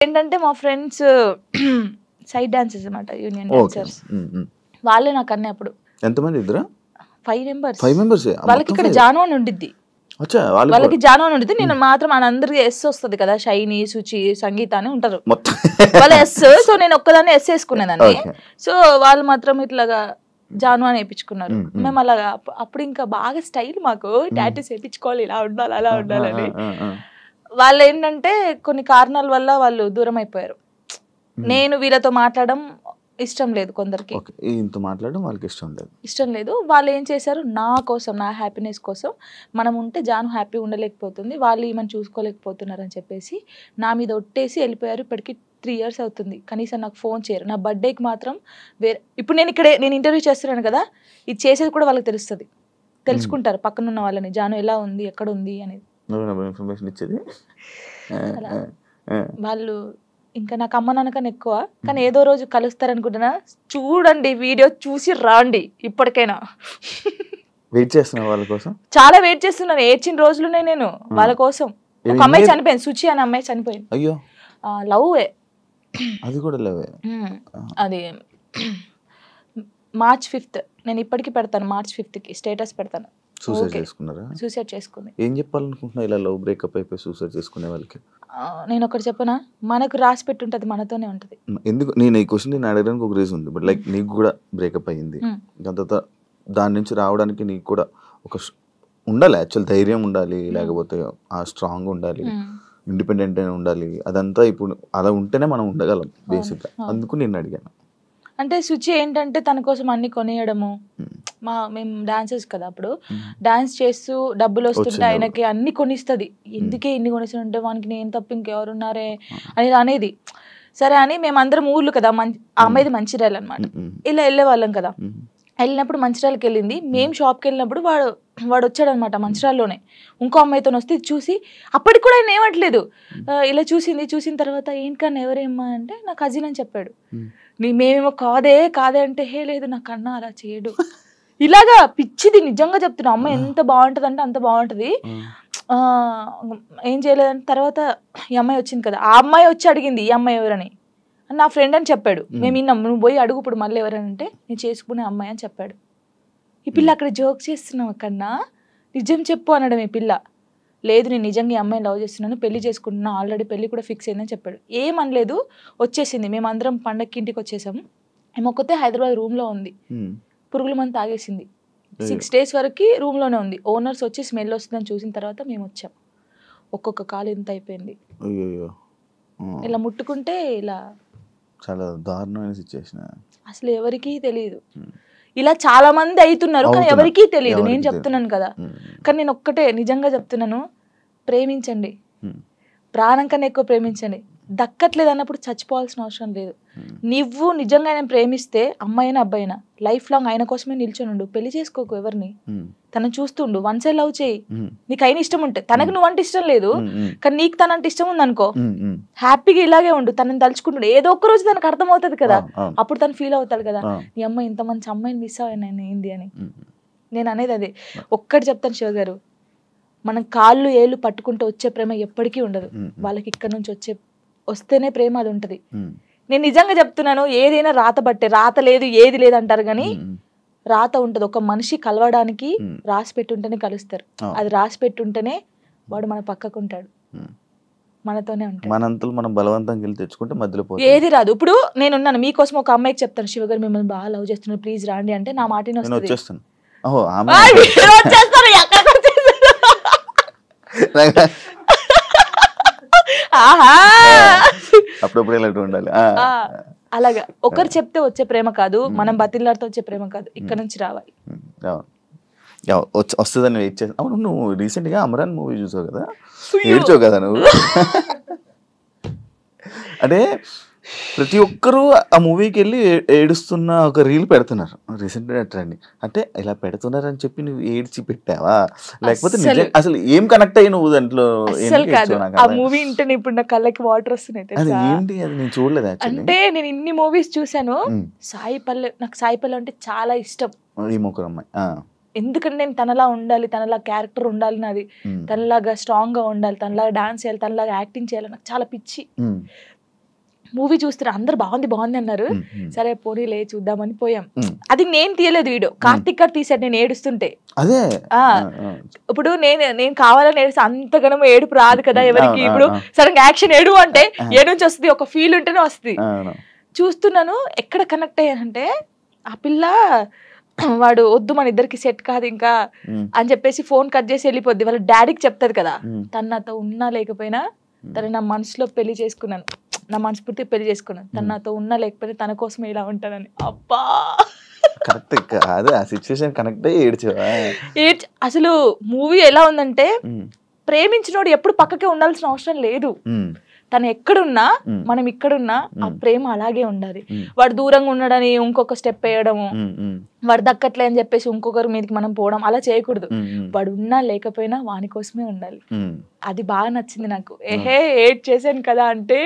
ఏంటంటే మా friends side dancers అన్నమాట, యూనియన్ డాన్సర్స్. వాళ్ళే నాకు అన్నీ అప్పుడు. ఎంతమంది? ఇద్దరా? 5 members. వాళ్ళకి ఇక్కడ జాను అని ఉండిద్ది, వాళ్ళకి జాను అని ఉండిద్ది. నేను మాత్రం అందరికి ఎస్ వస్తుంది కదా, షైని, సుచి, సంగీత అని ఉంటారు వాళ్ళ ఎస్. సో నేను ఒక్కదాన్ని ఎస్ వేసుకునేదాన్ని. సో వాళ్ళు మాత్రం ఇట్లాగా జాను అని వేయించుకున్నారు. మేము అలాగా అప్పుడు ఇంకా బాగా స్టైల్, మాకు టాటూస్ వేయించుకోవాలి, ఇలా ఉండాలి అలా ఉండాలని. వాళ్ళు ఏంటంటే కొన్ని కారణాల వల్ల వాళ్ళు దూరం అయిపోయారు. నేను వీళ్ళతో మాట్లాడడం ఇష్టం లేదు కొందరికి, మాట్లాడడం వాళ్ళకి ఇష్టం లేదు. వాళ్ళు ఏం చేశారు, నా కోసం, నా హ్యాపీనెస్ కోసం, మనం ఉంటే జాను హ్యాపీ ఉండలేకపోతుంది, వాళ్ళు ఈమెను చూసుకోలేకపోతున్నారు అని చెప్పేసి నా మీద ఒట్టేసి వెళ్ళిపోయారు. ఇప్పటికి 3 years అవుతుంది. కనీసం నాకు ఫోన్ చేయరు. నా బర్త్డేకి మాత్రం ఇప్పుడు నేను ఇంటర్వ్యూ చేస్తున్నాను కదా, ఇది చేసేది కూడా వాళ్ళకి తెలుస్తుంది, తెలుసుకుంటారు పక్కన ఉన్న వాళ్ళని, జాను ఎలా ఉంది, ఎక్కడ ఉంది అనేది వాళ్ళు. ఇంకా నాకు అమ్మ నాన్న కన్నా ఎక్కువ, కానీ ఏదో రోజు కలుస్తారనుకుంటున్నా. చూడండి, వీడియో చూసి రాండి. ఇప్పటికైనా వెయిట్ చేస్తున్నా వాళ్ళ కోసం, చాలా వెయిట్ చేస్తున్నాను. ఏడ్చిన రోజులునే నేను వాళ్ళ కోసం. ఒక అమ్మాయి చనిపోయింది, సుచి అనే అమ్మాయి చనిపోయింది. అయ్యో, లవ్. అది కూడా లవ్. అది March 5th. నేను ఇప్పటికి పెడతాను, March 5th స్టేటస్ పెడతాను. సూసైడ్ చేసుకుంది. ఏం చెప్పాలనుకుంటున్నా ఇలా లవ్ బ్రేకప్ అయిపోయి సూసైడ్ చేసుకునే వాళ్ళకి? నేను ఒకటి చెప్పనా, మనకు రాసి పెట్టి ఉంటుంది, మనతోనే ఉంటుంది. ఎందుకు నేను ఈ క్వశ్చన్ నేను అడగడానికి ఒక రీజన్ ఉంది. బట్ లైక్ నీకు కూడా బ్రేకప్ అయ్యింది, దాని తర్వాత దాని నుంచి రావడానికి నీకు కూడా ఒక ఉండాలి, యాక్చువల్ ధైర్యం ఉండాలి, లేకపోతే ఆ స్ట్రాంగ్ ఉండాలి, ఇండిపెండెంట్ అయినా ఉండాలి. అదంతా ఇప్పుడు అలా ఉంటేనే మనం ఉండగలం బేసిక్గా. అందుకు నేను అడిగాను. అంటే సుచి ఏంటంటే తన కోసం అన్ని కొనియడము, మేము డాన్సర్స్ కదా, అప్పుడు డాన్స్ చేస్తూ డబ్బులు వస్తుంటే ఆయనకి అన్ని కొనిస్తుంది. ఎందుకే ఇన్ని కొనిస్తుంటే, వానికి నేను తప్ప ఇంకెవరున్నారే అనేది. సరే అని మేమందరం ఊర్లు కదా, ఆ అమ్మాయిది మంచిర్యాల అనమాట, ఇలా వెళ్ళే వాళ్ళం కదా. వెళ్ళినప్పుడు మంచిర్యాలకి వెళ్ళింది. మేము షాప్కి వెళ్ళినప్పుడు వాడు వచ్చాడనమాట మంచిర్యాలలోనే, ఇంకో అమ్మాయితో వస్తే చూసి, అప్పటికి కూడా ఆయన ఏమట్లేదు, ఇలా చూసిన తర్వాత ఏంటన్నా ఎవరేమ్మా అంటే నా కజిన్ అని చెప్పాడు. మేమేమో కాదే అంటే, హే లేదు నా కన్నా అలా చేయడు, ఇలాగా పిచ్చిది. నిజంగా చెప్తున్నా, అమ్మ ఎంత బాగుంటుంది అంటే అంత బాగుంటుంది. ఏం చేయలేదంటే తర్వాత ఈ అమ్మాయి వచ్చింది కదా, ఆ అమ్మాయి వచ్చి అడిగింది ఈ అమ్మాయి ఎవరని. నా ఫ్రెండ్ అని చెప్పాడు. మేము విన్నాం, నువ్వు పోయి అడుగు ఇప్పుడు మళ్ళీ ఎవరంటే నేను చేసుకునే అమ్మాయి అని చెప్పాడు. ఈ పిల్ల అక్కడ జోక్ చేస్తున్నావు అక్కడన్నా, నిజం చెప్పు అనడం. ఈ పిల్ల లేదు నేను నిజంగా ఈ అమ్మాయిని లవ్ చేస్తున్నాను, పెళ్లి చేసుకుంటున్నా, ఆల్రెడీ పెళ్లి కూడా ఫిక్స్ అయిందని చెప్పాడు. ఏమనలేదు, వచ్చేసింది. మేమందరం పండగకి ఇంటికి వచ్చేసాము. ఏమొక్కతే హైదరాబాద్ రూమ్లో ఉంది, పురుగుల మందు తాగేసింది. 6 days వరకు రూమ్లోనే ఉంది. ఓనర్స్ వచ్చి స్మెల్ వస్తుందని చూసిన తర్వాత మేము వచ్చాం. ఒక్కొక్క కాలు ఇంత అయిపోయింది, ఇలా ముట్టుకుంటే ఇలా. చాలా దారుణమైన సిచ్యువేషన్. అసలు ఎవరికీ తెలియదు. ఇలా చాలా మంది అవుతున్నారు కానీ ఎవరికీ తెలియదు. నేను చెప్తున్నాను కదా, కానీ నేను ఒక్కటే నిజంగా చెప్తున్నాను, ప్రేమించండి, ప్రాణం కన్నా ఎక్కువ ప్రేమించండి. దక్కట్లేదు అన్నప్పుడు చచ్చిపోవాల్సిన అవసరం లేదు. నువ్వు నిజంగా ఆయన ప్రేమిస్తే, అమ్మాయినా అబ్బాయినా, లైఫ్ లాంగ్ ఆయన కోసమే నిల్చొని ఉండు. పెళ్లి చేసుకోకు ఎవరిని, తనను చూస్తుండు, వన్ సైడ్ లవ్ చేయి. నీకు అయిన ఇష్టం ఉంటే, తనకు నువ్వంటే ఇష్టం లేదు కానీ నీకు తనంటే ఇష్టం ఉంది అనుకో, హ్యాపీగా ఇలాగే ఉండు. తనని తలుచుకుంటుండు, ఏదో ఒక్క రోజు తనకు అర్థం అవుతుంది కదా, అప్పుడు తను ఫీల్ అవుతాడు కదా, నీ అమ్మాయి ఇంత మంచి అమ్మాయిని మిస్ అయ్యాను ఏంది అని. నేను అనేది అదే. ఒక్కటి చెప్తాను శివ గారు, మనం కాళ్ళు ఏళ్ళు పట్టుకుంటూ వచ్చే ప్రేమ ఎప్పటికీ ఉండదు. వాళ్ళకి ఇక్కడ నుంచి వస్తేనే ప్రేమ అది ఉంటది. నేను నిజంగా చెప్తున్నాను, ఏదైనా రాత బట్టే, రాత లేదు ఏది లేదు అంటారు కానీ రాత ఉంటది. ఒక మనిషి కలవడానికి రాసి పెట్టుంటేనే కలుస్తారు. అది రాసి పెట్టుంటేనే వాడు మన పక్కకు ఉంటాడు, మనతోనే ఉంటాడు. మనంతలు మనం బలవంతంగా వెళ్ళి తెచ్చుకుంటే మధ్యలో ఏది రాదు. ఇప్పుడు నేనున్నాను, మీకోసం ఒక అమ్మాయికి చెప్తాను, శివగారు మిమ్మల్ని బాగా లవ్ చేస్తున్నాను, ప్లీజ్ రాండి అంటే నా మాట వచ్చేస్తాను. అప్పుడప్పుడు ఇలాంటి ఉండాలి. అలాగా ఒకరు చెప్తే వచ్చే ప్రేమ కాదు, మనం బతిలాడితే వచ్చే ప్రేమ కాదు, ఇక్కడ నుంచి రావాలి. వస్తుందని వెయిట్ చేస్తా. అవును, నువ్వు రీసెంట్ గా అమరాన్ మూవీ చూసావు కదా, ఏడ్చావు కదా నువ్వు. అంటే ప్రతి ఒక్కరూ ఆ మూవీకి వెళ్ళి ఏడుస్తున్న ఒక రీల్ పెడుతున్నారు రీసెంట్ ట్రెండింగ్. అంటే ఇలా పెడుతున్నారని చెప్పి నువ్వు ఏడ్చి పెట్టావా, లేకపోతే అసలు ఏం కనెక్ట్ అయ్యి నువ్వు దాంట్లో? ఆ మూవీ ఇంటే ఇప్పుడు నా కళ్ళకి వాటర్ వస్తున్నాయి. ఏంటి అది నేను చూడలేదు. అంటే నేను ఇన్ని మూవీస్ చూసాను, నాకు సాయి పల్లవి అంటే చాలా ఇష్టం. ఈ ముగ్గురు అమ్మాయి, ఎందుకంటే నేను తనలా ఉండాలి, తనలా క్యారెక్టర్ ఉండాలి, నాది తనలాగా స్ట్రాంగ్ గా ఉండాలి, తనలాగా డాన్స్ చేయాలి, తనలాగా యాక్టింగ్ చేయాలి, నాకు చాలా పిచ్చి. మూవీ చూస్తున్నా, అందరు బాగుంది బాగుంది అన్నారు, సరే పోనీలే చూద్దామని పోయాం. అది నేను తీయలేదు వీడియో, కార్తిక్ గారు తీసాడు నేను ఏడుస్తుంటే. అదే ఇప్పుడు నేను కావాలని ఏడుస్తే అంతగానో ఏడుపు రాదు కదా ఎవరికి. ఇప్పుడు సడన్ యాక్షన్ ఏడు అంటే ఏ నుంచి వస్తుంది, ఒక ఫీల్ ఉంటేనే వస్తుంది. చూస్తున్నాను, ఎక్కడ కనెక్ట్ అయ్యానంటే ఆ పిల్ల వాడు వద్దు మన ఇద్దరికి సెట్ కాదు ఇంకా అని చెప్పేసి ఫోన్ కట్ చేసి వెళ్ళిపోద్ది. వాళ్ళ డాడీకి చెప్తాది కదా, తను నాతో ఉన్నా లేకపోయినా తను నా మనసులో పెళ్లి చేసుకున్నాను, నా మనస్ఫూర్తి పెళ్లి చేసుకున్నాను, తను నాతో ఉన్నా లేకపోయినా తన కోసం ఇలా ఉంటానని. అబ్బా కరెక్ట్, అదే ఆ సిచ్యువేషన్ కనెక్ట్ అయ్యి ఏడ్చావా? అసలు మూవీ ఎలా ఉందంటే ప్రేమించినోడు ఎప్పుడు పక్కకే ఉండాల్సిన అవసరం లేదు. తను ఎక్కడున్నా మనం ఇక్కడున్నా ఆ ప్రేమ అలాగే ఉండాలి. వాడు దూరంగా ఉండడని ఇంకొక స్టెప్ వేయడము, వాడు దక్కట్లే అని చెప్పేసి ఇంకొకరి మీదకి మనం పోవడం అలా చేయకూడదు. వాడు ఉన్నా లేకపోయినా వాని కోసమే ఉండాలి. అది బాగా నచ్చింది నాకు. ఏహే ఏడ్ చేశాను కదా అంటే